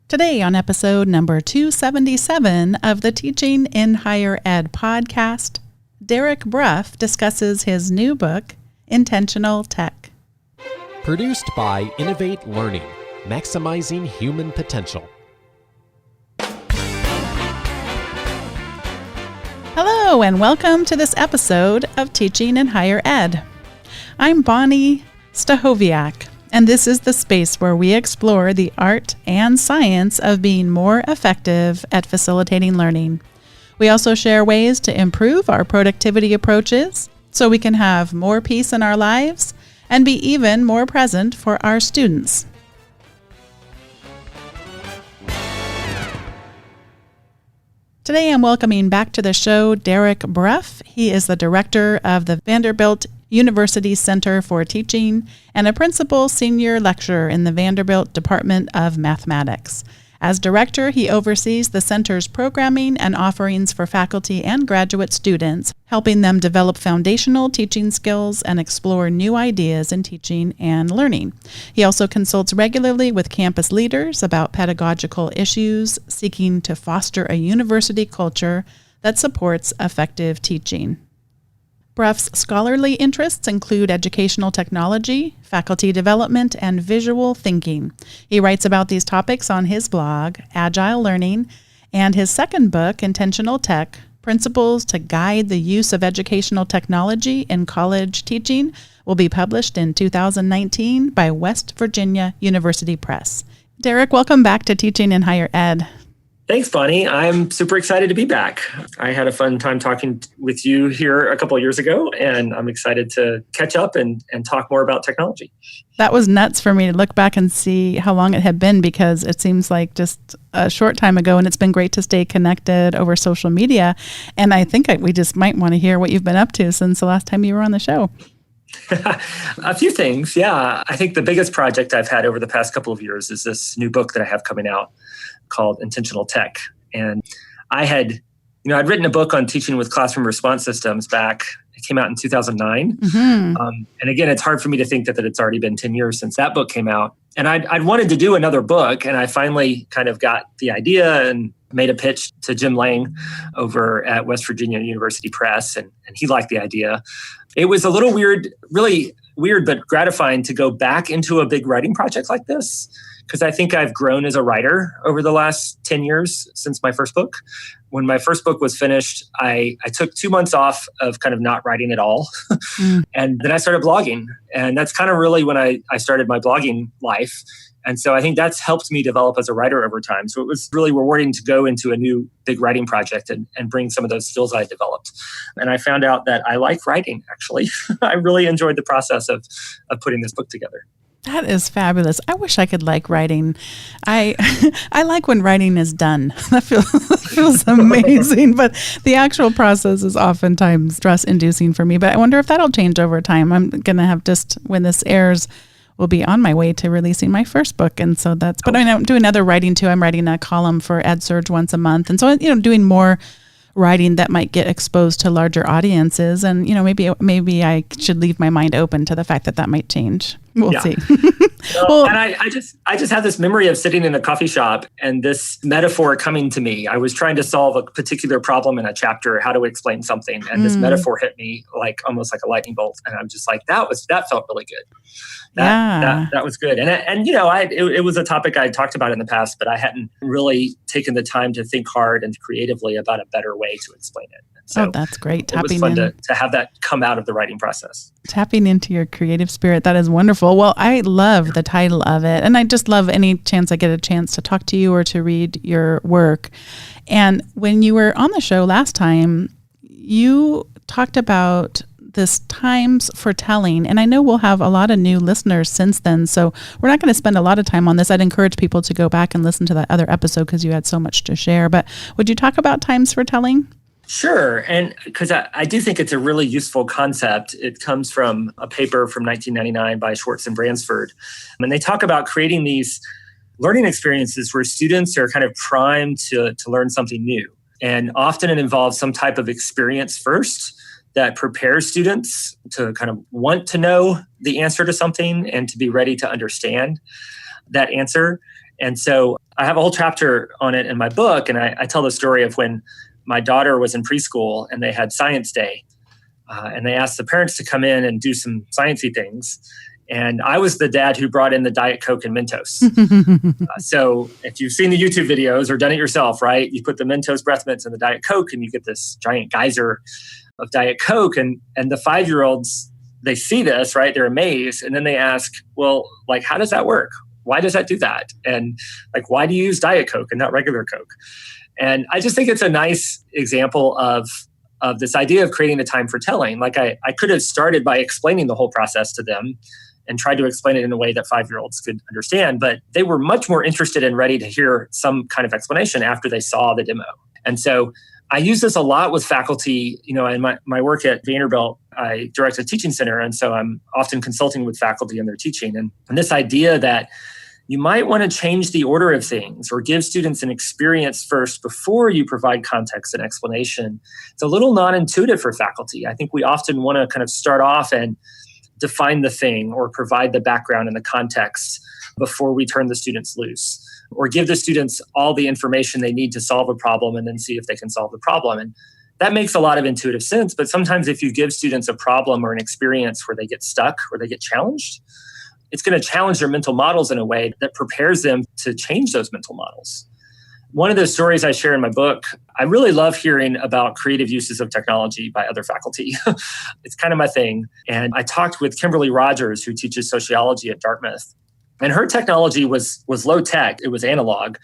Today on episode number 277 of the Teaching in Higher Ed podcast, Derek Bruff discusses his new book, Intentional Tech. Produced by Innovate Learning, maximizing human potential. Hello and welcome to this episode of Teaching in Higher Ed. I'm Bonnie Stachowiak, and this is the space where we explore the art and science of being more effective at facilitating learning. We also share ways to improve our productivity approaches so we can have more peace in our lives and be even more present for our students. Today I'm welcoming back to the show Derek Bruff. He is the director of the Vanderbilt University Center for Teaching and a principal senior lecturer in the Vanderbilt Department of Mathematics. As director, he oversees the center's programming and offerings for faculty and graduate students, helping them develop foundational teaching skills and explore new ideas in teaching and learning. He also consults regularly with campus leaders about pedagogical issues, seeking to foster a university culture that supports effective teaching. Bruff's scholarly interests include educational technology, faculty development, and visual thinking. He writes about these topics on his blog, Agile Learning, and his second book, Intentional Tech, Principles to Guide the Use of Educational Technology in College Teaching, will be published in 2019 by West Virginia University Press. Derek, welcome back to Teaching in Higher Ed. Thanks, Bonnie. I'm super excited to be back. I had a fun time talking with you here a couple of years ago, and I'm excited to catch up and talk more about technology. That was nuts for me to look back and see how long it had been, because it seems like just a short time ago, and it's been great to stay connected over social media. And I think we just might want to hear what you've been up to since the last time you were on the show. A few things, yeah. I think the biggest project I've had over the past couple of years is this new book that I have coming out called Intentional Tech. And I'd written a book on teaching with classroom response systems back. It came out in 2009. Mm-hmm. And again, it's hard for me to think that it's already been 10 years since that book came out. And I'd wanted to do another book, and I finally kind of got the idea and made a pitch to Jim Lang over at West Virginia University Press, and he liked the idea. It was a little weird, really weird, but gratifying to go back into a big writing project like this, because I think I've grown as a writer over the last 10 years since my first book. When my first book was finished, I took 2 months off of kind of not writing at all. And then I started blogging. And that's kind of really when I started my blogging life. And so I think that's helped me develop as a writer over time. So it was really rewarding to go into a new big writing project and bring some of those skills I developed. And I found out that I like writing, actually. I really enjoyed the process of putting this book together. That is fabulous. I wish I could like writing. I like when writing is done. That feels amazing. But the actual process is oftentimes stress-inducing for me. But I wonder if that'll change over time. I'm going to have when this airs, will be on my way to releasing my first book. And so but I'm doing other writing too. I'm writing a column for EdSurge once a month. And so, doing more writing that might get exposed to larger audiences. And, maybe I should leave my mind open to the fact that might change. We'll see. And I just have this memory of sitting in a coffee shop and this metaphor coming to me. I was trying to solve a particular problem in a chapter, how to explain something. And this metaphor hit me almost like a lightning bolt. And I'm just like, that felt really good. That was good. And it was a topic I had talked about in the past, but I hadn't really taken the time to think hard and creatively about a better way to explain it. So that's great. It was fun to have that come out of the writing process. Tapping into your creative spirit. That is wonderful. Well, I love the title of it. And I just love any chance I get a chance to talk to you or to read your work. And when you were on the show last time, you talked about this times for telling. And I know we'll have a lot of new listeners since then. So we're not going to spend a lot of time on this. I'd encourage people to go back and listen to that other episode because you had so much to share. But would you talk about times for telling? Sure. And because I do think it's a really useful concept. It comes from a paper from 1999 by Schwartz and Bransford. And they talk about creating these learning experiences where students are kind of primed to learn something new. And often it involves some type of experience first that prepares students to kind of want to know the answer to something and to be ready to understand that answer. And so I have a whole chapter on it in my book. And I tell the story of when my daughter was in preschool and they had science day. And they asked the parents to come in and do some sciencey things. And I was the dad who brought in the Diet Coke and Mentos. So if you've seen the YouTube videos or done it yourself, right, you put the Mentos breath mints in the Diet Coke and you get this giant geyser of Diet Coke. And the 5-year-olds, they see this, right? They're amazed. And then they ask, well, like, how does that work? Why does that do that? And like, why do you use Diet Coke and not regular Coke? And I just think it's a nice example of this idea of creating a time for telling. Like I could have started by explaining the whole process to them and tried to explain it in a way that 5-year-olds could understand, but they were much more interested and ready to hear some kind of explanation after they saw the demo. And so I use this a lot with faculty. In my work at Vanderbilt, I direct a teaching center. And so I'm often consulting with faculty in their teaching. And this idea that you might want to change the order of things or give students an experience first before you provide context and explanation. It's a little non-intuitive for faculty. I think we often want to kind of start off and define the thing or provide the background and the context before we turn the students loose, or give the students all the information they need to solve a problem and then see if they can solve the problem. And that makes a lot of intuitive sense. But sometimes if you give students a problem or an experience where they get stuck or they get challenged, it's going to challenge their mental models in a way that prepares them to change those mental models. One of the stories I share in my book, I really love hearing about creative uses of technology by other faculty. It's kind of my thing. And I talked with Kimberly Rogers, who teaches sociology at Dartmouth. And her technology was low tech. It was analog.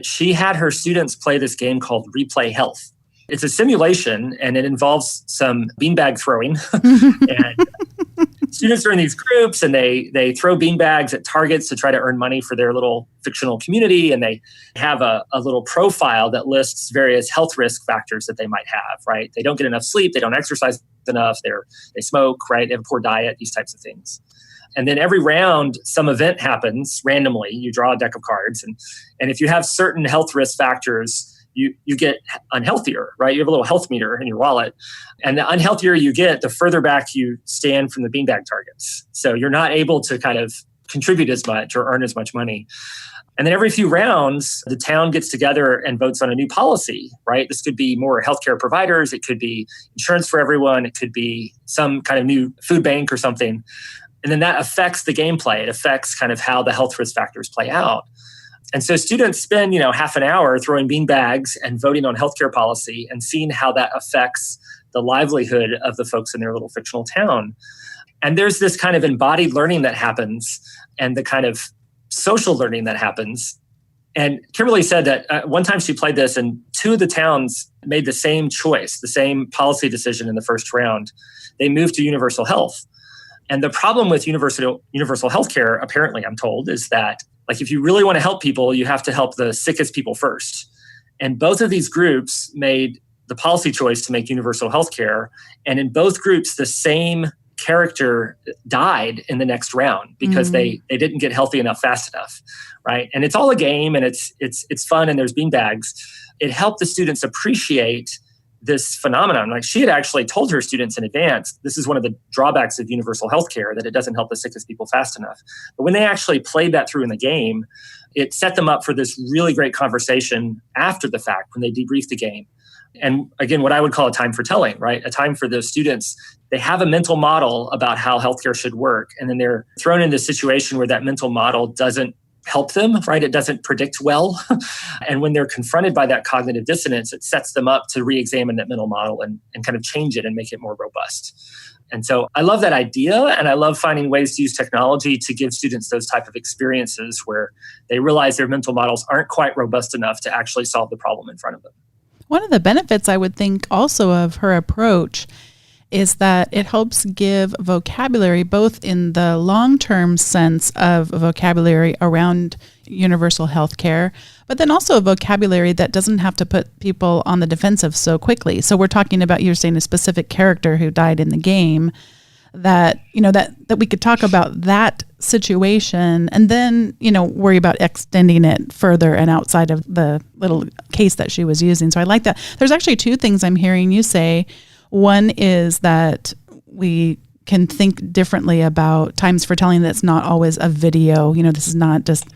She had her students play this game called Replay Health. It's a simulation and it involves some beanbag throwing. And students are in these groups and they throw beanbags at targets to try to earn money for their little fictional community. And they have a little profile that lists various health risk factors that they might have, right? They don't get enough sleep. They don't exercise enough. They smoke, right? They have a poor diet, these types of things. And then every round, some event happens randomly. You draw a deck of cards. And if you have certain health risk factors, you get unhealthier, right? You have a little health meter in your wallet. And the unhealthier you get, the further back you stand from the beanbag targets. So you're not able to kind of contribute as much or earn as much money. And then every few rounds, the town gets together and votes on a new policy, right? This could be more healthcare providers. It could be insurance for everyone. It could be some kind of new food bank or something. And then that affects the gameplay. It affects kind of how the health risk factors play out. And so students spend, half an hour throwing beanbags and voting on healthcare policy and seeing how that affects the livelihood of the folks in their little fictional town. And there's this kind of embodied learning that happens and the kind of social learning that happens. And Kimberly said that one time she played this and 2 of the towns made the same choice, the same policy decision in the first round. They moved to universal health. And the problem with universal healthcare, apparently, I'm told, is that like if you really want to help people, you have to help the sickest people first. And both of these groups made the policy choice to make universal healthcare. And in both groups, the same character died in the next round because they didn't get healthy enough fast enough, right? And it's all a game and it's fun and there's beanbags. It helped the students appreciate this phenomenon. Like she had actually told her students in advance, this is one of the drawbacks of universal healthcare, that it doesn't help the sickest people fast enough. But when they actually played that through in the game, it set them up for this really great conversation after the fact when they debriefed the game. And again, what I would call a time for telling, right? A time for those students. They have a mental model about how healthcare should work. And then they're thrown into a situation where that mental model doesn't help them, right? It doesn't predict well. And when they're confronted by that cognitive dissonance, it sets them up to re-examine that mental model and kind of change it and make it more robust. And so I love that idea. And I love finding ways to use technology to give students those type of experiences where they realize their mental models aren't quite robust enough to actually solve the problem in front of them. One of the benefits I would think also of her approach is that it helps give vocabulary, both in the long-term sense of vocabulary around universal health care, but then also a vocabulary that doesn't have to put people on the defensive so quickly. So we're talking about, you're saying a specific character who died in the game, that, that we could talk about that situation and then, worry about extending it further and outside of the little case that she was using. So I like that. There's actually 2 things I'm hearing you say. One is that we can think differently about times for telling that's not always a video. This is not just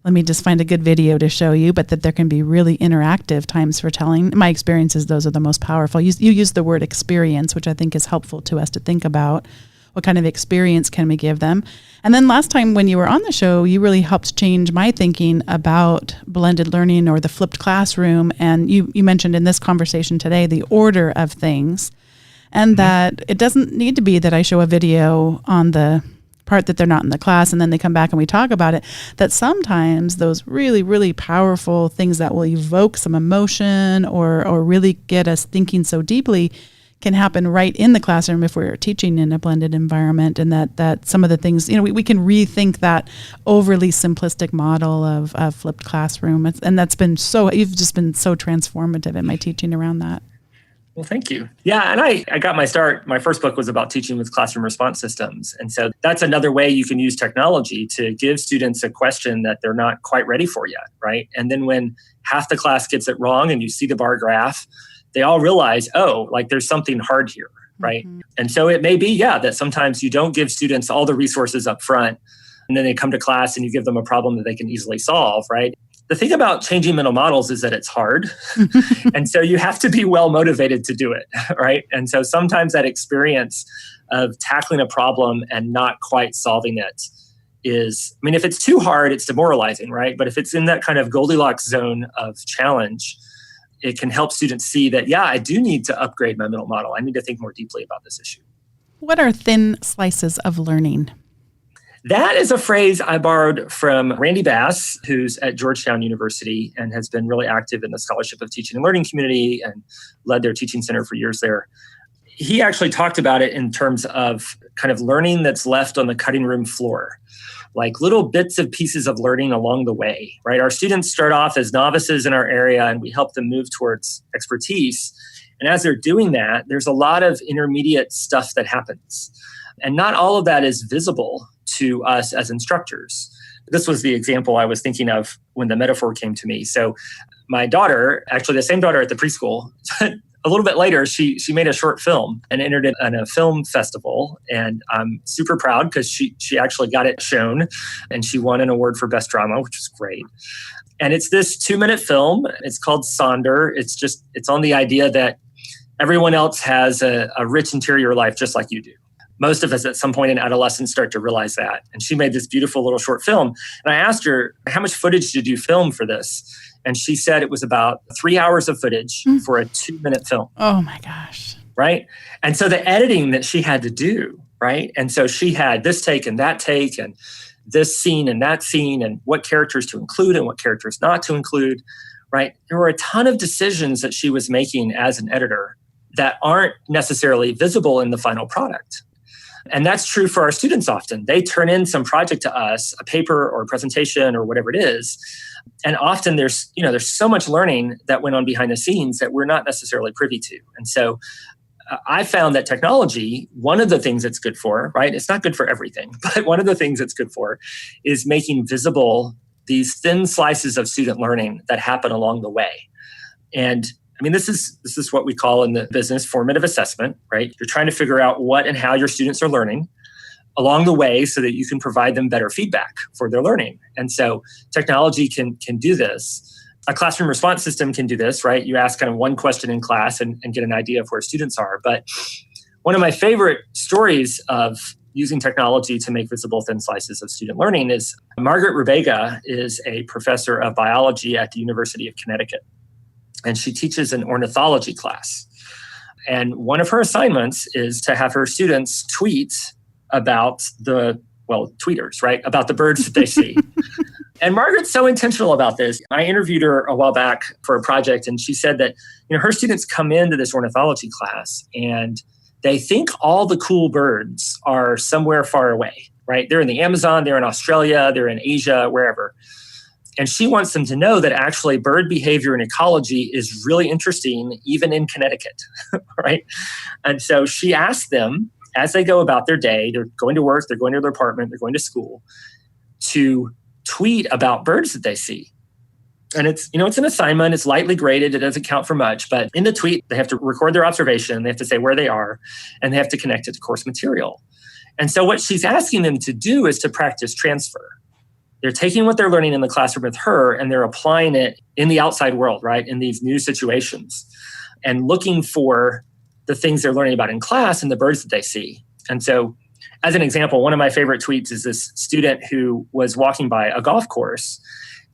let me just find a good video to show you, but that there can be really interactive times for telling. My experience is those are the most powerful. You use the word experience, which I think is helpful to us to think about. What kind of experience can we give them? And then last time when you were on the show, you really helped change my thinking about blended learning or the flipped classroom. And you mentioned in this conversation today the order of things, and that it doesn't need to be that I show a video on the part that they're not in the class and then they come back and we talk about it. That sometimes those really, really powerful things that will evoke some emotion or really get us thinking so deeply can happen right in the classroom if we're teaching in a blended environment, and that some of the things, we can rethink that overly simplistic model of flipped classroom. And that's been you've just been so transformative in my teaching around that. Well, thank you. Yeah, and I got my start. My first book was about teaching with classroom response systems. And so that's another way you can use technology to give students a question that they're not quite ready for yet, right? And then when half the class gets it wrong and you see the bar graph, they all realize, there's something hard here, right? Mm-hmm. And so it may be, that sometimes you don't give students all the resources up front, and then they come to class and you give them a problem that they can easily solve, right? The thing about changing mental models is that it's hard. And so you have to be well motivated to do it, right? And so sometimes that experience of tackling a problem and not quite solving it is, if it's too hard, it's demoralizing, right? But if it's in that kind of Goldilocks zone of challenge, it can help students see that, I do need to upgrade my mental model. I need to think more deeply about this issue. What are thin slices of learning? That is a phrase I borrowed from Randy Bass, who's at Georgetown University and has been really active in the Scholarship of Teaching and Learning community and led their teaching center for years there. He actually talked about it in terms of kind of learning that's left on the cutting room floor, like little bits of pieces of learning along the way, right? Our students start off as novices in our area and we help them move towards expertise. And as they're doing that, there's a lot of intermediate stuff that happens. And not all of that is visible to us as instructors. This was the example I was thinking of when the metaphor came to me. So my daughter, actually the same daughter at the preschool, a little bit later, she made a short film and entered it in a film festival. And I'm super proud because she actually got it shown and she won an award for Best Drama, which was great. And it's this 2-minute film. It's called Sonder. It's on the idea that everyone else has a rich interior life just like you do. Most of us at some point in adolescence start to realize that. And she made this beautiful little short film. And I asked her, how much footage did you film for this? And she said it was about 3 hours of footage for a 2-minute film. Oh my gosh. Right? And so the editing that she had to do, right? And so she had this take and this scene and that scene and what characters to include and what characters not to include, right? There were a ton of decisions that she was making as an editor that aren't necessarily visible in the final product. And that's true for our students often. They turn in some project to us, a paper or a presentation or whatever it is. And often there's so much learning that went on behind the scenes that we're not necessarily privy to. And so I found that technology, one of the things it's good for, right? It's not good for everything, but one of the things it's good for is making visible these thin slices of student learning that happen along the way. And this is what we call in the business formative assessment, right? You're trying to figure out what and how your students are learning along the way so that you can provide them better feedback for their learning. And so technology can do this. A classroom response system can do this, right? You ask kind of one question in class and get an idea of where students are. But one of my favorite stories of using technology to make visible thin slices of student learning is Margaret Rubega is a professor of biology at the University of Connecticut. And she teaches an ornithology class. And one of her assignments is to have her students tweet about tweeters, right? About the birds that they see. And Margaret's so intentional about this. I interviewed her a while back for a project, and she said that her students come into this ornithology class and they think all the cool birds are somewhere far away, right? They're in the Amazon, they're in Australia, they're in Asia, wherever. And she wants them to know that actually bird behavior and ecology is really interesting, even in Connecticut, right? And so she asked them, as they go about their day, they're going to work, they're going to their apartment, they're going to school, to tweet about birds that they see. And it's an assignment, it's lightly graded, it doesn't count for much, but in the tweet, they have to record their observation, they have to say where they are, and they have to connect it to course material. And so what she's asking them to do is to practice transfer. They're taking what they're learning in the classroom with her and they're applying it in the outside world, right? In these new situations and looking for the things they're learning about in class and the birds that they see. And so as an example, one of my favorite tweets is this student who was walking by a golf course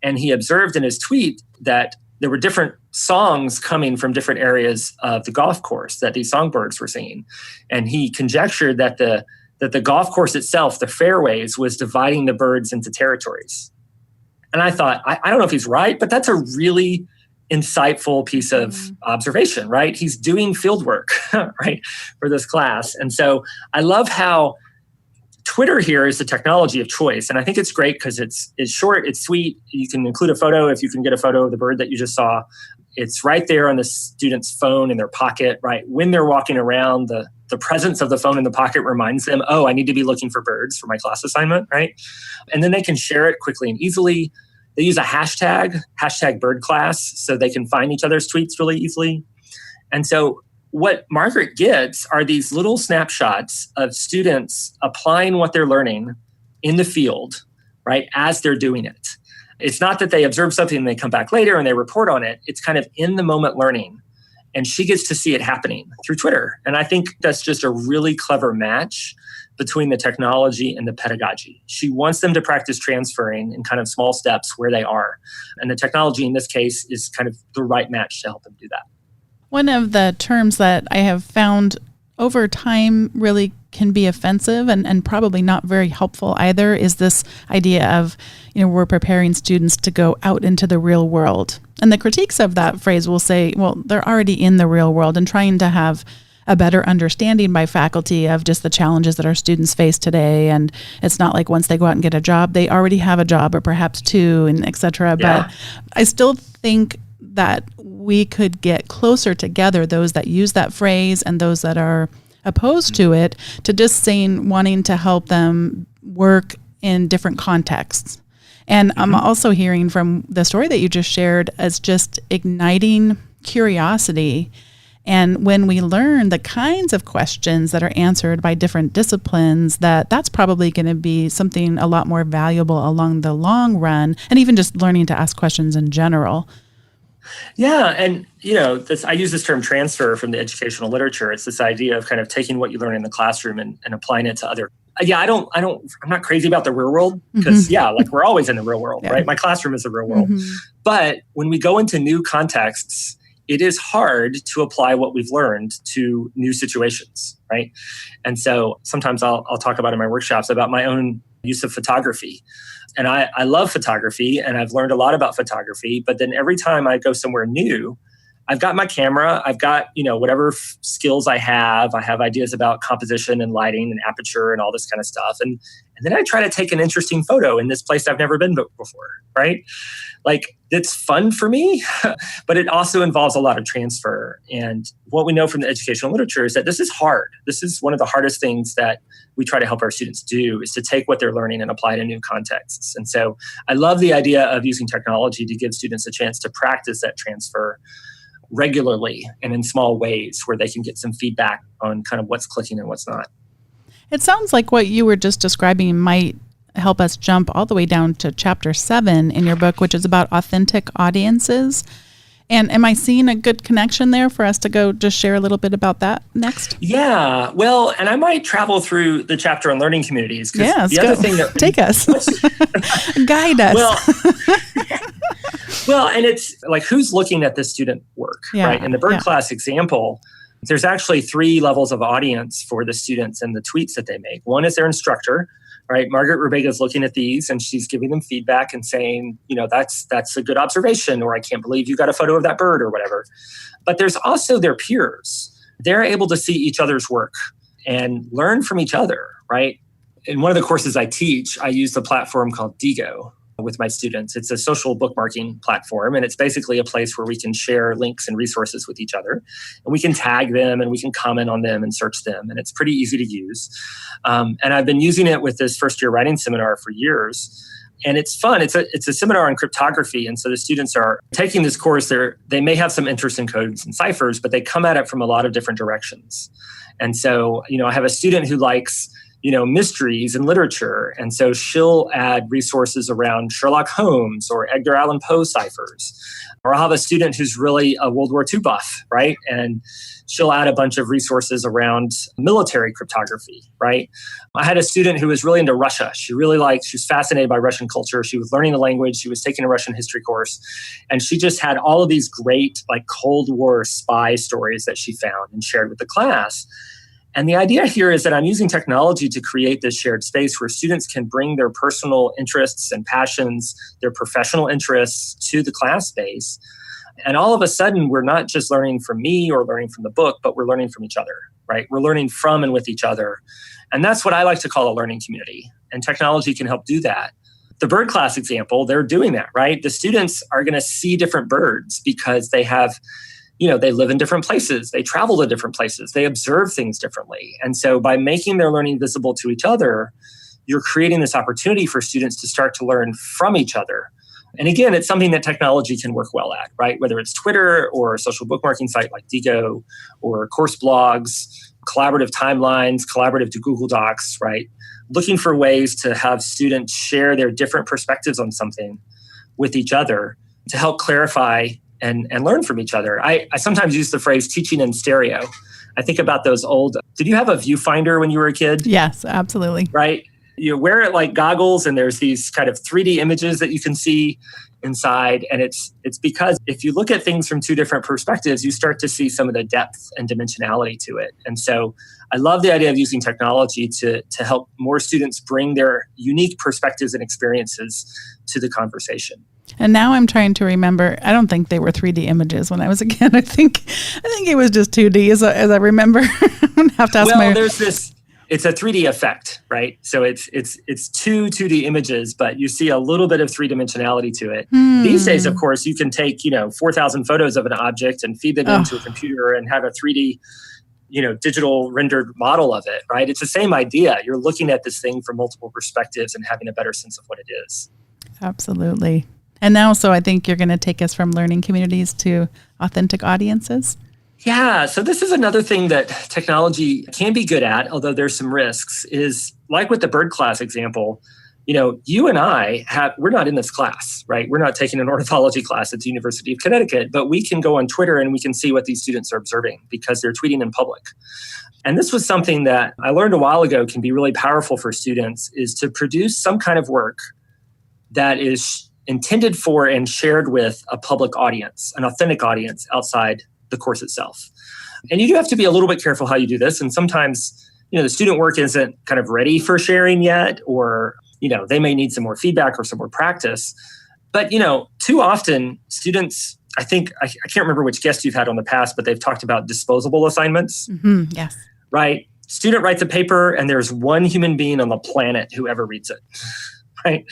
and he observed in his tweet that there were different songs coming from different areas of the golf course that these songbirds were singing. And he conjectured that the golf course itself, the fairways, was dividing the birds into territories. And I thought, I don't know if he's right, but that's a really insightful piece of observation, right? He's doing field work, right, for this class. And so I love how Twitter here is the technology of choice. And I think it's great because it's short, it's sweet. You can include a photo if you can get a photo of the bird that you just saw. It's right there on the student's phone in their pocket, right? When they're walking around, the presence of the phone in the pocket reminds them, oh, I need to be looking for birds for my class assignment, right? And then they can share it quickly and easily. They use a hashtag bird class, so they can find each other's tweets really easily. And so what Margaret gets are these little snapshots of students applying what they're learning in the field, right, as they're doing it. It's not that they observe something and they come back later and they report on it. It's kind of in the moment learning. And she gets to see it happening through Twitter. And I think that's just a really clever match between the technology and the pedagogy. She wants them to practice transferring in kind of small steps where they are. And the technology in this case is kind of the right match to help them do that. One of the terms that I have found over time really can be offensive and probably not very helpful either is this idea of, we're preparing students to go out into the real world. And the critiques of that phrase will say, well, they're already in the real world, and trying to have a better understanding by faculty of just the challenges that our students face today. And it's not like once they go out and get a job, they already have a job or perhaps two, and et cetera. Yeah. But I still think that we could get closer together, those that use that phrase and those that are opposed to it, to just wanting to help them work in different contexts. And I'm also hearing from the story that you just shared as just igniting curiosity. And when we learn the kinds of questions that are answered by different disciplines, that's probably going to be something a lot more valuable along the long run, and even just learning to ask questions in general. Yeah. And, I use this term transfer from the educational literature. It's this idea of kind of taking what you learn in the classroom and applying it to other. I'm not crazy about the real world because, we're always in the real world, right? My classroom is the real world. But when we go into new contexts, it is hard to apply what we've learned to new situations, right? And so sometimes I'll talk about in my workshops about my own use of photography. And I love photography and I've learned a lot about photography, but then every time I go somewhere new, I've got my camera, I've got, whatever skills I have ideas about composition and lighting and aperture and all this kind of stuff. And then I try to take an interesting photo in this place I've never been before, right? Like, it's fun for me, but it also involves a lot of transfer. And what we know from the educational literature is that this is hard. This is one of the hardest things that we try to help our students do, is to take what they're learning and apply it in new contexts. And so I love the idea of using technology to give students a chance to practice that transfer regularly and in small ways where they can get some feedback on kind of what's clicking and what's not. It sounds like what you were just describing might help us jump all the way down to chapter 7 in your book, which is about authentic audiences. And am I seeing a good connection there for us to go just share a little bit about that next? Yeah, well, and I might travel through the chapter on learning communities. Yeah, the other thing that take us, guide us. Well, and it's like, who's looking at this student work, right? In the bird class example, there's actually 3 levels of audience for the students and the tweets that they make. One is their instructor, right? Margaret Rubega is looking at these and she's giving them feedback and saying, that's a good observation, or I can't believe you got a photo of that bird, or whatever. But there's also their peers. They're able to see each other's work and learn from each other, right? In one of the courses I teach, I use the platform called Digo with my students. It's a social bookmarking platform, and it's basically a place where we can share links and resources with each other, and we can tag them and we can comment on them and search them, and it's pretty easy to use. And I've been using it with this first-year writing seminar for years, and it's fun. It's a seminar on cryptography, and so the students are taking this course. They may have some interest in codes and ciphers, but they come at it from a lot of different directions. And so, I have a student who likes mysteries and literature. And so she'll add resources around Sherlock Holmes or Edgar Allan Poe ciphers. Or I'll have a student who's really a World War II buff, right? And she'll add a bunch of resources around military cryptography, right? I had a student who was really into Russia. She was fascinated by Russian culture. She was learning the language. She was taking a Russian history course. And she just had all of these great Cold War spy stories that she found and shared with the class. And the idea here is that I'm using technology to create this shared space where students can bring their personal interests and passions, their professional interests to the class space. And all of a sudden, we're not just learning from me or learning from the book, but we're learning from each other, right? We're learning from and with each other. And that's what I like to call a learning community. And technology can help do that. The bird class example, they're doing that, right? The students are going to see different birds because they have they live in different places. They travel to different places. They observe things differently. And so by making their learning visible to each other, you're creating this opportunity for students to start to learn from each other. And again, it's something that technology can work well at, right? Whether it's Twitter or a social bookmarking site like Digo or course blogs, collaborative timelines, collaborative to Google Docs, right? Looking for ways to have students share their different perspectives on something with each other to help clarify and learn from each other. I sometimes use the phrase teaching in stereo. I think about those old, did you have a viewfinder when you were a kid? Yes, absolutely. Right? You wear it like goggles and there's these kind of 3D images that you can see inside. And it's because if you look at things from two different perspectives, you start to see some of the depth and dimensionality to it. And so I love the idea of using technology to help more students bring their unique perspectives and experiences to the conversation. And now I'm trying to remember, I don't think they were 3D images when I was a kid. I think it was just 2D as I remember. I'm going to have to ask there's this, it's a 3D effect, right? So it's two 2D images, but you see a little bit of three-dimensionality to it. These days, of course, you can take, 4,000 photos of an object and feed them into a computer and have a 3D, digital rendered model of it, right? It's the same idea. You're looking at this thing from multiple perspectives and having a better sense of what it is. Absolutely. And now, so I think you're going to take us from learning communities to authentic audiences. Yeah. So this is another thing that technology can be good at, although there's some risks, is like with the bird class example, you and we're not in this class, right? We're not taking an ornithology class at the University of Connecticut, but we can go on Twitter and we can see what these students are observing because they're tweeting in public. And this was something that I learned a while ago can be really powerful for students, is to produce some kind of work that is intended for and shared with a public audience, an authentic audience outside the course itself. And you do have to be a little bit careful how you do this. And sometimes, the student work isn't kind of ready for sharing yet, or, they may need some more feedback or some more practice. But, too often students, I think, I can't remember which guest you've had on the past, but they've talked about disposable assignments. Mm-hmm, yes. Right? Student writes a paper and there's one human being on the planet who ever reads it. Right?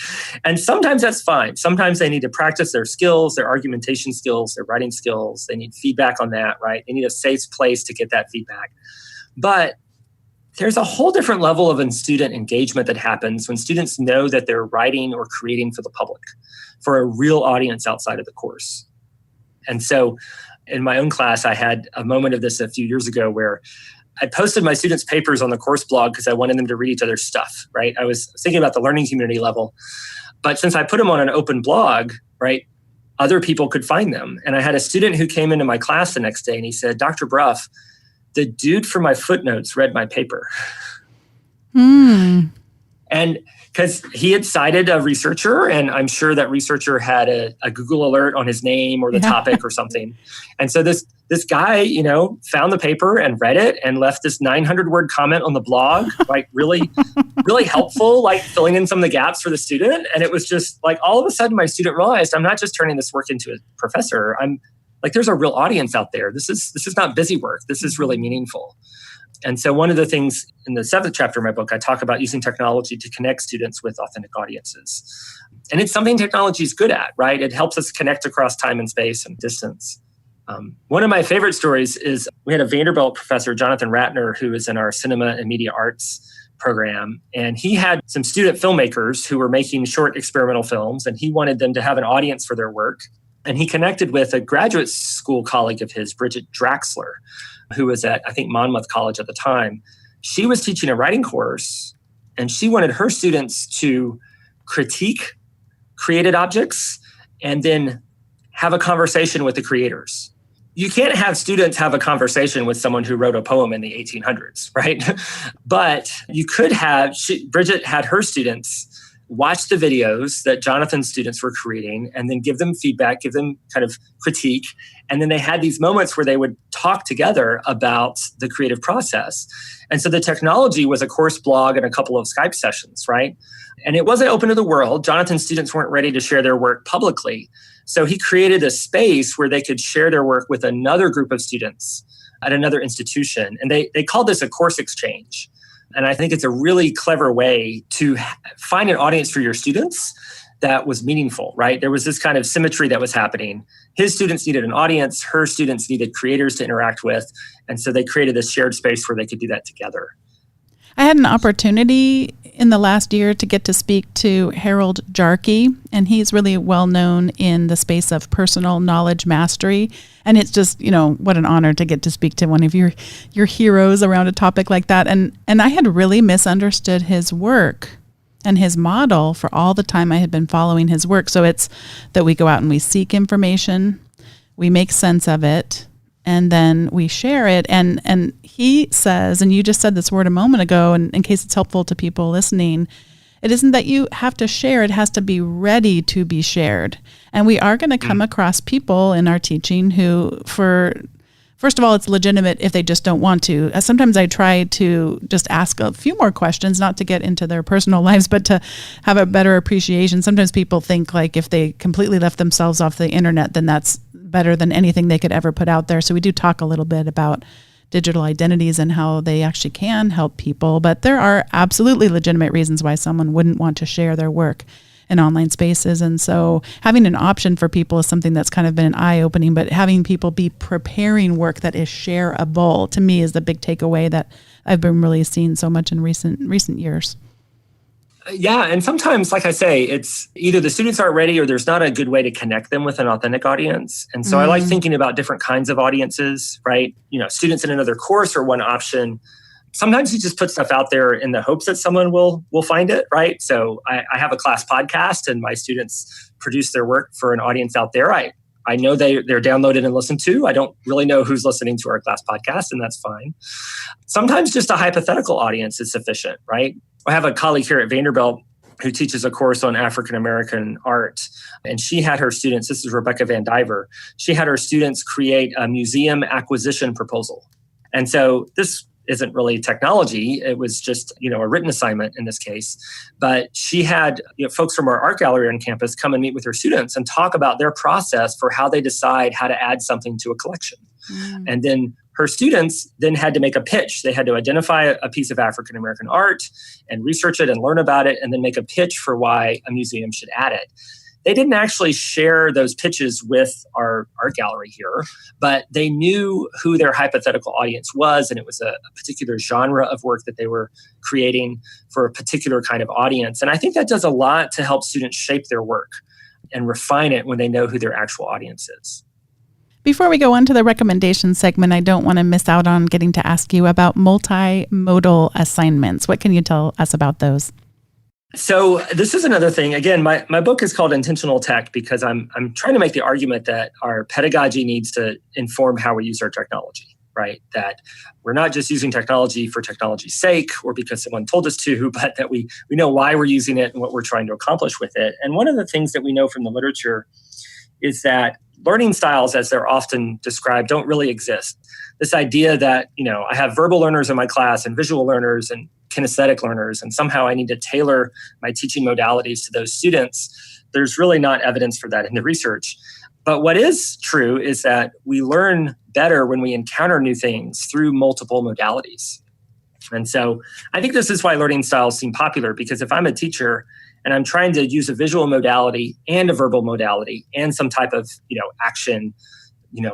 And sometimes that's fine. Sometimes they need to practice their skills, their argumentation skills, their writing skills. They need feedback on that, right? They need a safe place to get that feedback. But there's a whole different level of student engagement that happens when students know that they're writing or creating for the public, for a real audience outside of the course. And so in my own class, I had a moment of this a few years ago where I posted my students' papers on the course blog because I wanted them to read each other's stuff, right? I was thinking about the learning community level. But since I put them on an open blog, right, other people could find them. And I had a student who came into my class the next day and he said, Dr. Bruff, the dude from my footnotes read my paper. And because he had cited a researcher, and I'm sure that researcher had a Google alert on his name or the topic or something. And so this guy, found the paper and read it and left this 900-word comment on the blog, like really, really helpful, like filling in some of the gaps for the student. And it was just like all of a sudden my student realized I'm not just turning this work into a professor. I'm like, there's a real audience out there. This is not busy work. This is really meaningful. And so one of the things in the 7th chapter of my book, I talk about using technology to connect students with authentic audiences. And it's something technology is good at, right? It helps us connect across time and space and distance. One of my favorite stories is we had a Vanderbilt professor, Jonathan Ratner, who is in our cinema and media arts program. And he had some student filmmakers who were making short experimental films, and he wanted them to have an audience for their work. And he connected with a graduate school colleague of his, Bridget Draxler, who was at, I think, Monmouth College at the time. She was teaching a writing course And she wanted her students to critique created objects and then have a conversation with the creators. You can't have students have a conversation with someone who wrote a poem in the 1800s, right? But you could have, Bridget had her students watch the videos that Jonathan's students were creating and then give them feedback, give them kind of critique. And then they had these moments where they would talk together about the creative process. And so the technology was a course blog and a couple of Skype sessions, right? And it wasn't open to the world. Jonathan's students weren't ready to share their work publicly. So he created a space where they could share their work with another group of students at another institution. And they called this a course exchange. And I think it's a really clever way to find an audience for your students that was meaningful, right? There was this kind of symmetry that was happening. His students needed an audience, her students needed creators to interact with. And so they created this shared space where they could do that together. I had an opportunity in the last year to get to speak to Harold Jarkey, and he's really well known in the space of personal knowledge mastery. And it's just, what an honor to get to speak to one of your heroes around a topic like that. And I had really misunderstood his work and his model for all the time I had been following his work. So it's that we go out and we seek information, we make sense of it, and then we share it. And he says, and you just said this word a moment ago, and in case it's helpful to people listening, it isn't that you have to share, it has to be ready to be shared. And we are going to come across people in our teaching who, first of all, it's legitimate if they just don't want to. Sometimes I try to just ask a few more questions, not to get into their personal lives, but to have a better appreciation. Sometimes people think like if they completely left themselves off the internet, then that's better than anything they could ever put out there. So we do talk a little bit about digital identities and how they actually can help people. But there are absolutely legitimate reasons why someone wouldn't want to share their work in online spaces. And so having an option for people is something that's kind of been eye-opening, but having people be preparing work that is shareable, to me, is the big takeaway that I've been really seeing so much in recent years. Yeah, and sometimes, like I say, it's either the students aren't ready or there's not a good way to connect them with an authentic audience. And so I like thinking about different kinds of audiences, right? Students in another course are one option. Sometimes you just put stuff out there in the hopes that someone will find it, right? So I have a class podcast and my students produce their work for an audience out there. I know they're downloaded and listened to. I don't really know who's listening to our class podcast, and that's fine. Sometimes just a hypothetical audience is sufficient, right? I have a colleague here at Vanderbilt who teaches a course on African-American art. And she had her students, this is Rebecca Van Diver, she had her students create a museum acquisition proposal. And so this isn't really technology. It was just, a written assignment in this case. But she had folks from our art gallery on campus come and meet with her students and talk about their process for how they decide how to add something to a collection. And then her students then had to make a pitch. They had to identify a piece of African-American art and research it and learn about it and then make a pitch for why a museum should add it. They didn't actually share those pitches with our art gallery here, but they knew who their hypothetical audience was, and it was a particular genre of work that they were creating for a particular kind of audience. And I think that does a lot to help students shape their work and refine it when they know who their actual audience is. Before we go on to the recommendation segment, I don't want to miss out on getting to ask you about multimodal assignments. What can you tell us about those? So this is another thing. Again, my book is called Intentional Tech because I'm trying to make the argument that our pedagogy needs to inform how we use our technology, right? That we're not just using technology for technology's sake or because someone told us to, but that we know why we're using it and what we're trying to accomplish with it. And one of the things that we know from the literature is that learning styles, as they're often described, don't really exist. This idea that, I have verbal learners in my class and visual learners and kinesthetic learners, and somehow I need to tailor my teaching modalities to those students, there's really not evidence for that in the research. But what is true is that we learn better when we encounter new things through multiple modalities. And so I think this is why learning styles seem popular, because if I'm a teacher and I'm trying to use a visual modality and a verbal modality and some type of, action,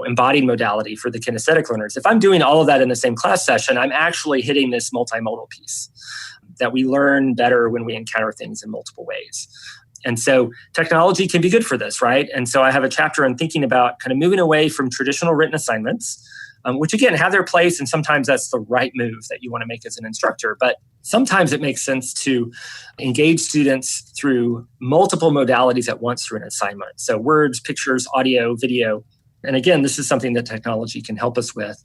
embodied modality for the kinesthetic learners, if I'm doing all of that in the same class session, I'm actually hitting this multimodal piece that we learn better when we encounter things in multiple ways. And so technology can be good for this, right? And so I have a chapter on thinking about kind of moving away from traditional written assignments, which again have their place. And sometimes that's the right move that you want to make as an instructor. But sometimes it makes sense to engage students through multiple modalities at once through an assignment. So words, pictures, audio, video. And again, this is something that technology can help us with.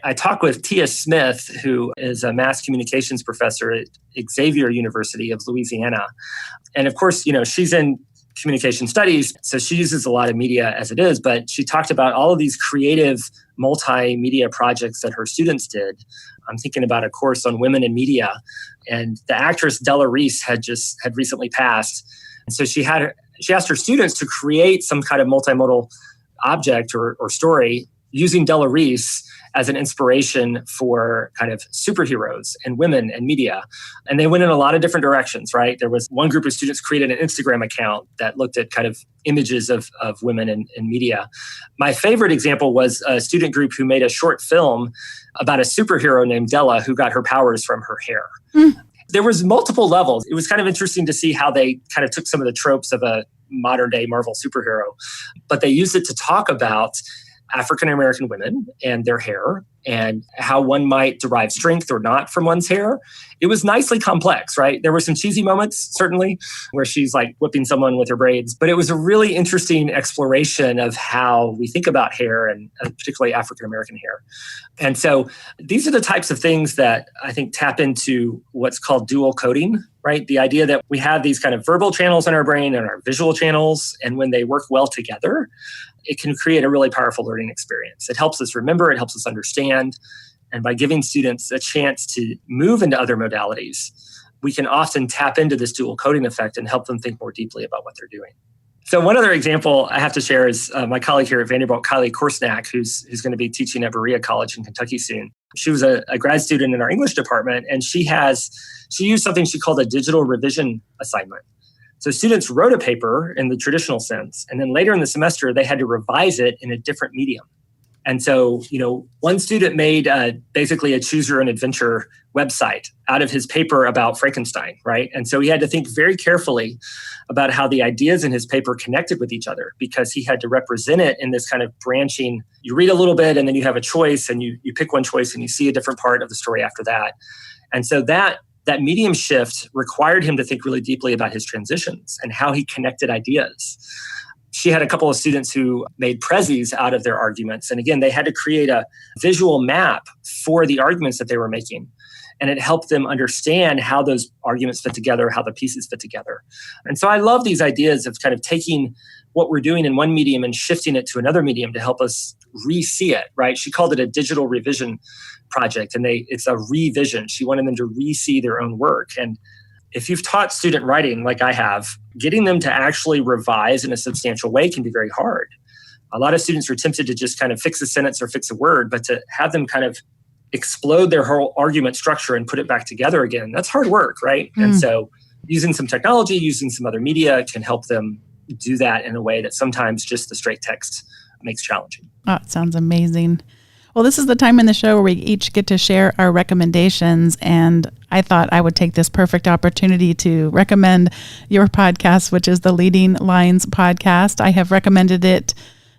I talked with Tia Smith, who is a mass communications professor at Xavier University of Louisiana. And of course, she's in communication studies, so she uses a lot of media as it is, but she talked about all of these creative multimedia projects that her students did. I'm thinking about a course on women in media, and the actress Della Reese had recently passed. And so she asked her students to create some kind of multimodal object or story using Della Reese as an inspiration for kind of superheroes and women and media. And they went in a lot of different directions, right? There was one group of students created an Instagram account that looked at kind of images of women in media. My favorite example was a student group who made a short film about a superhero named Della who got her powers from her hair. There was multiple levels. It was kind of interesting to see how they kind of took some of the tropes of a modern day Marvel superhero, but they used it to talk about African-American women and their hair and how one might derive strength or not from one's hair. It was nicely complex, right? There were some cheesy moments, certainly, where she's like whipping someone with her braids, but it was a really interesting exploration of how we think about hair and particularly African-American hair. And so these are the types of things that I think tap into what's called dual coding, right? The idea that we have these kind of verbal channels in our brain and our visual channels, and when they work well together, it can create a really powerful learning experience. It helps us remember, it helps us understand. And by giving students a chance to move into other modalities, we can often tap into this dual coding effect and help them think more deeply about what they're doing. So one other example I have to share is my colleague here at Vanderbilt, Kylie Korsnack, who's going to be teaching at Berea College in Kentucky soon. She was a grad student in our English department, and she used something she called a digital revision assignment. So students wrote a paper in the traditional sense, and then later in the semester, they had to revise it in a different medium. And so, one student made basically a choose your own adventure website out of his paper about Frankenstein, right? And so he had to think very carefully about how the ideas in his paper connected with each other, because he had to represent it in this kind of branching. You read a little bit and then you have a choice, and you pick one choice and you see a different part of the story after that. And so that medium shift required him to think really deeply about his transitions and how he connected ideas. She had a couple of students who made prezzies out of their arguments. And again, they had to create a visual map for the arguments that they were making. And it helped them understand how those arguments fit together, how the pieces fit together. And so I love these ideas of kind of taking what we're doing in one medium and shifting it to another medium to help us re-see it, right? She called it a digital revision project, and it's a revision. She wanted them to re-see their own work. And if you've taught student writing like I have, getting them to actually revise in a substantial way can be very hard. A lot of students are tempted to just kind of fix a sentence or fix a word, but to have them kind of explode their whole argument structure and put it back together again, that's hard work, right? And so using some technology, using some other media can help them do that in a way that sometimes just the straight text makes challenging. Oh, it sounds amazing. Well, this is the time in the show where we each get to share our recommendations, and I thought I would take this perfect opportunity to recommend your podcast, which is the Leading Lines podcast. I have recommended it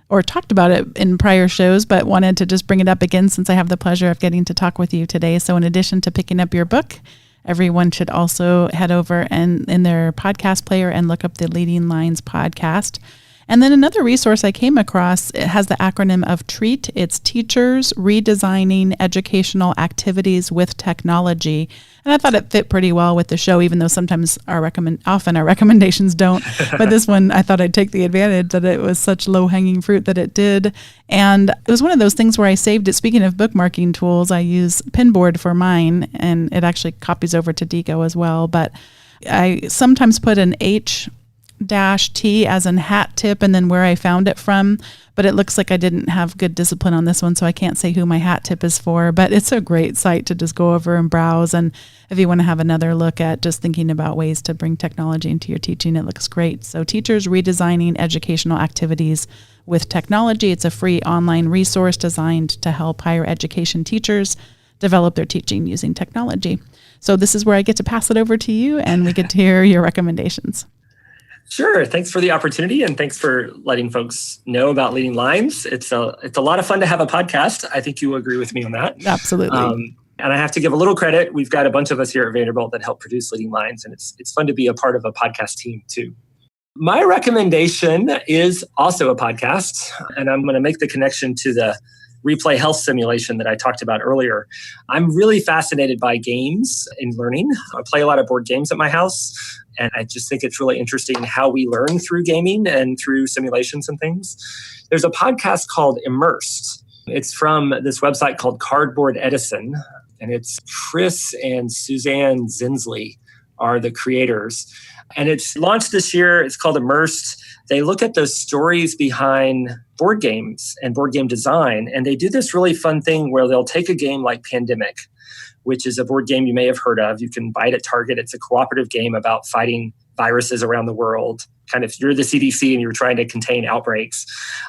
or talked about it in prior shows, but wanted to just bring it up again since I have the pleasure of getting to talk with you today. So in addition to picking up your book, everyone should also head over and in their podcast player and look up the Leading Lines podcast. And then another resource I came across, it has the acronym of TREAT. It's Teachers Redesigning Educational Activities with Technology. And I thought it fit pretty well with the show, even though sometimes often our recommendations don't. But this one, I thought I'd take the advantage that it was such low-hanging fruit that it did. And it was one of those things where I saved it. Speaking of bookmarking tools, I use Pinboard for mine, and it actually copies over to Deco as well. But I sometimes put an H-T as in hat tip and then where I found it from, but it looks like I didn't have good discipline on this one, so I can't say who my hat tip is for, but it's a great site to just go over and browse. And if you want to have another look at just thinking about ways to bring technology into your teaching, it looks great. So Teachers Redesigning Educational Activities with Technology. It's a free online resource designed to help higher education teachers develop their teaching using technology. So this is where I get to pass it over to you, and we get to hear your recommendations. Sure. Thanks for the opportunity, and thanks for letting folks know about Leading Lines. It's a lot of fun to have a podcast. I think you will agree with me on that. Absolutely. And I have to give a little credit. We've got a bunch of us here at Vanderbilt that help produce Leading Lines, and it's fun to be a part of a podcast team too. My recommendation is also a podcast, and I'm going to make the connection to the replay health simulation that I talked about earlier. I'm really fascinated by games in learning. I play a lot of board games at my house, and I just think it's really interesting how we learn through gaming and through simulations and things. There's a podcast called Immersed. It's from this website called Cardboard Edison, and it's Chris and Suzanne Zinsley are the creators. And it's launched this year. It's called Immersed. They look at the stories behind board games and board game design, and they do this really fun thing where they'll take a game like Pandemic, which is a board game you may have heard of. You can buy it at Target. It's a cooperative game about fighting viruses around the world. Kind of, you're the CDC and you're trying to contain outbreaks.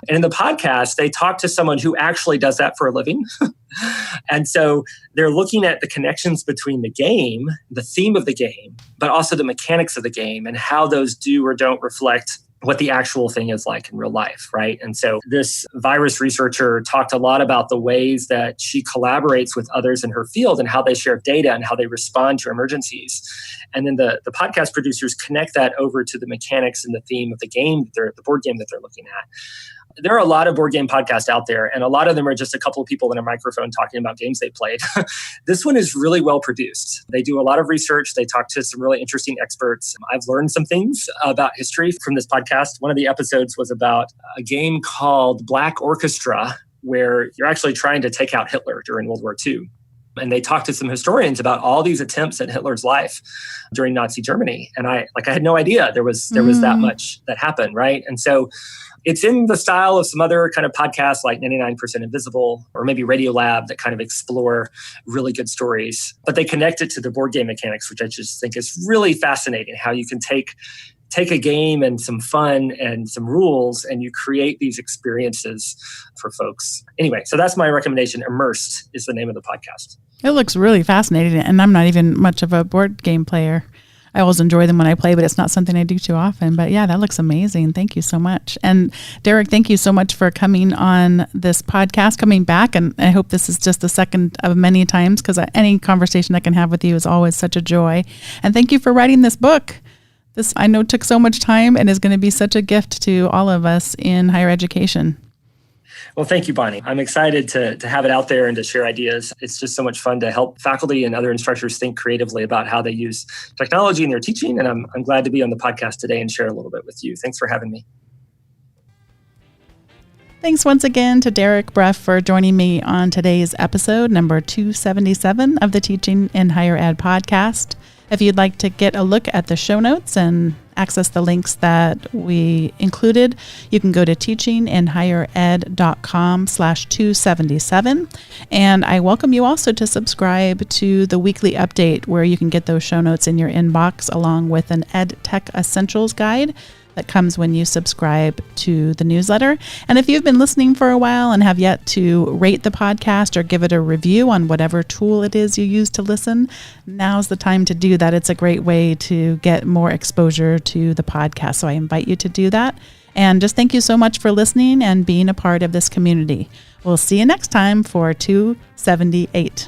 And in the podcast, they talk to someone who actually does that for a living. And so they're looking at the connections between the game, the theme of the game, but also the mechanics of the game and how those do or don't reflect what the actual thing is like in real life, right? And so this virus researcher talked a lot about the ways that she collaborates with others in her field and how they share data and how they respond to emergencies. And then the podcast producers connect that over to the mechanics and the theme of the game, the board game that they're looking at. There are a lot of board game podcasts out there, and a lot of them are just a couple of people in a microphone talking about games they played. This one is really well produced. They do a lot of research. They talk to some really interesting experts. I've learned some things about history from this podcast. One of the episodes was about a game called Black Orchestra, where you're actually trying to take out Hitler during World War II. And they talked to some historians about all these attempts at Hitler's life during Nazi Germany. And I had no idea there was that much that happened, right? And so it's in the style of some other kind of podcasts like 99% Invisible or maybe Radio Lab that kind of explore really good stories. But they connect it to the board game mechanics, which I just think is really fascinating, how you can take a game and some fun and some rules and you create these experiences for folks. Anyway, so that's my recommendation. Immersed is the name of the podcast. It looks really fascinating, and I'm not even much of a board game player. I always enjoy them when I play, but it's not something I do too often. But yeah, that looks amazing. Thank you so much. And Derek, thank you so much for coming on this podcast, coming back. And I hope this is just the second of many times, because any conversation I can have with you is always such a joy. And thank you for writing this book. This, I know, took so much time and is going to be such a gift to all of us in higher education. Well, thank you, Bonnie. I'm excited to have it out there and to share ideas. It's just so much fun to help faculty and other instructors think creatively about how they use technology in their teaching. And I'm glad to be on the podcast today and share a little bit with you. Thanks for having me. Thanks once again to Derek Bruff for joining me on today's episode, number 277 of the Teaching in Higher Ed podcast. If you'd like to get a look at the show notes and access the links that we included, you can go to teachinginhighered.com/277. And I welcome you also to subscribe to the weekly update, where you can get those show notes in your inbox along with an Ed Tech Essentials guide that comes when you subscribe to the newsletter. And if you've been listening for a while and have yet to rate the podcast or give it a review on whatever tool it is you use to listen, now's the time to do that. It's a great way to get more exposure to the podcast. So I invite you to do that. And just thank you so much for listening and being a part of this community. We'll see you next time for 278.